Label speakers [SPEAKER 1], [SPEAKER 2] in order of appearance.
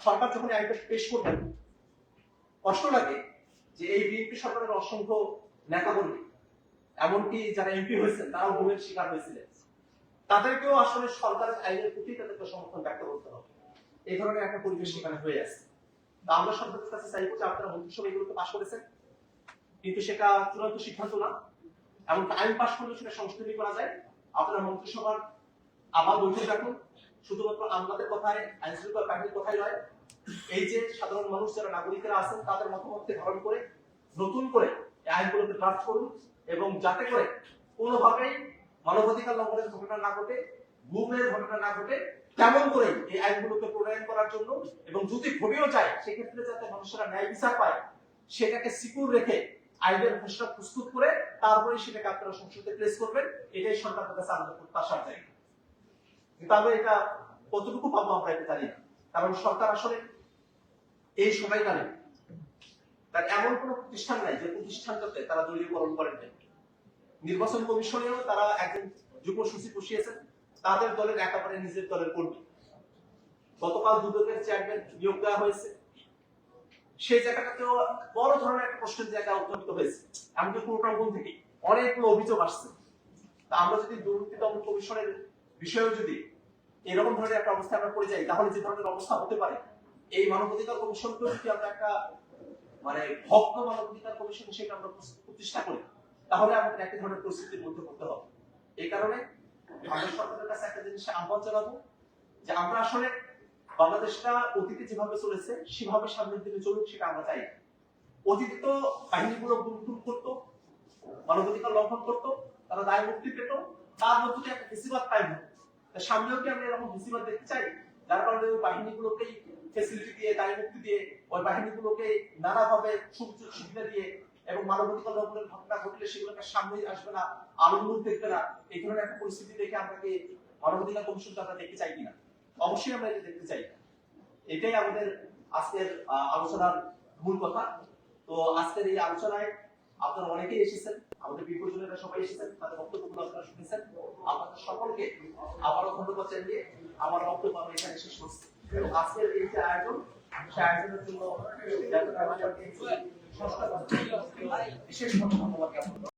[SPEAKER 1] সরকার যখন আইনটা পেশ করবেন কষ্ট লাগে যে এই বিএনপি সরকারের অসংখ্য নেতাকর্মী এমনকি যারা এমপি হয়েছেন তারাও ভুলের শিকার হয়েছিলেন, তাদেরকেও আসলে সরকারের আইনের প্রতি তাদেরকে সমর্থন ব্যক্ত করতে হবে। এই ধরনের একটা পরিবেশ সেখানে হয়ে আছে। আমরা সরকারের কাছে চাইবো যে আপনারা মন্ত্রিসভা এগুলোকে পাশ করেছেন, কিন্তু সেটা চূড়ান্ত সিদ্ধান্ত না, এমনকি আইন পাশ করলে সেটা সংশোধনী করা যায়। আপনারা মন্ত্রিসভার আবার বৈঠক রাখুন, শুধুমাত্র আমলাদের কথায়, আইন শৃঙ্খলা বাহিনীর কথাই নয়, এই যে সাধারণ মানুষ যারা নাগরিকেরা আছেন তাদের মতামতকে ধারণ করে নতুন করে এই আইনগুলোকে ড্রাফট করুন, এবং যাতে করে কোনোভাবেই মানবাধিকার লঙ্ঘনের ঘটনা না ঘটে, গুমের ঘটনা না ঘটে, তেমন করে এই আইনগুলোকে প্রণয়ন করার জন্য, এবং যদি ঘটেও যায় সেক্ষেত্রে যাতে মানুষেরা ন্যায় বিচার পায় সেটাকে সিকিউর রেখে আইনের খসড়া প্রস্তুত করে তারপরে সেটাকে আপনারা সংসদে প্লেস করবেন। এটাই সরকারের কাছে আমাদের প্রত্যাশার জায়গা। কিন্তু আমরা এটা কতটুকু পাবো আমরা এটা জানি না, কারণ সরকার আসলে এই সময়কালে তার এমন কোন প্রতিষ্ঠান নাই যে প্রতিষ্ঠানটাতে তারা দলীয়করণ করেন। নির্বাচন কমিশনেও তারা একজন যুগ্ম সচিব বসিয়েছেন, তাদের দলের একেবারে নিজের দলের কর্মী। গতকাল দুদকের চেয়ারম্যান নিয়োগ দেওয়া হয়েছে, সেই জায়গাটাতেও বড় ধরনের একটা প্রশ্নের জায়গা উত্থাপিত হয়েছে। এমনকি পুরোটাঙ্গন থেকে অনেকগুলো অভিযোগ আসছে। তা আমরা যদি দুর্নীতি দমন কমিশনের বিষয়েও যদি এরকম ধরনের একটা অবস্থা আমরা পড়ে যাই, তাহলে যে ধরনের অবস্থা হতে পারে, এই মানবাধিকার কমিশনকেও যদি আমরা একটা ভগ্ন মানবাধিকার কমিশন হিসেবে আমরা প্রতিষ্ঠা করি, তাহলে আমাদের একই ধরনের পরিস্থিতির মধ্যে পড়তে হবে। এই কারণে আমরা সরকারের কাছে একটা জিনিস আহ্বান জানাবো যে আমরা আসলে বাংলাদেশটা অতীতে যেভাবে চলেছে সেভাবে সামনের দিকে চলুক, সেটা আমরা চাই। অতীতে তো বাহিনীগুলো গুম করতো, মানবাধিকার লঙ্ঘন করতো, তারা দায় মুক্তি পেত, তার মধ্যে একটা বেশিরভাগ টাইম হতো। সামনেও কি আমরা এরকম বেশিরভাগ দেখতে চাই, যার কারণে ওই বাহিনীগুলোকেই ফেসিলিটি দিয়ে, দায় মুক্তি দিয়ে, ওই বাহিনীগুলোকে নানাভাবে সুযোগ সুবিধা দিয়ে, এবং মানবাধিকার লঙ্ঘনের ঘটনা ঘটলে সেগুলোকে সামনে আসবে না, আলোর দেখবে না, এই ধরনের একটা পরিস্থিতি দেখে আমরা কি মানবাধিকার কমিশনটা আমরা দেখতে চাই কিনা? অবশ্যই আমরা এটা দেখতে চাই। এটাই আমাদের আজকের আলোচনার মূল কথা। তো আজকের এই আলোচনায় আপনারা অনেকেই এসেছেন, আমাদের বিপর্যয়েরা সবাই এসেছেন, তাদের বক্তব্যগুলো আপনারা শুনেছেন। আপনাদের সকলকে আবারও ধন্যবাদ জানিয়ে আমার বক্তব্য আমি এখানে শেষ করছি। এবং আজকের এই যে আয়োজন, সেই আয়োজনের জন্য বিশেষ ধন্যবাদ জ্ঞাপন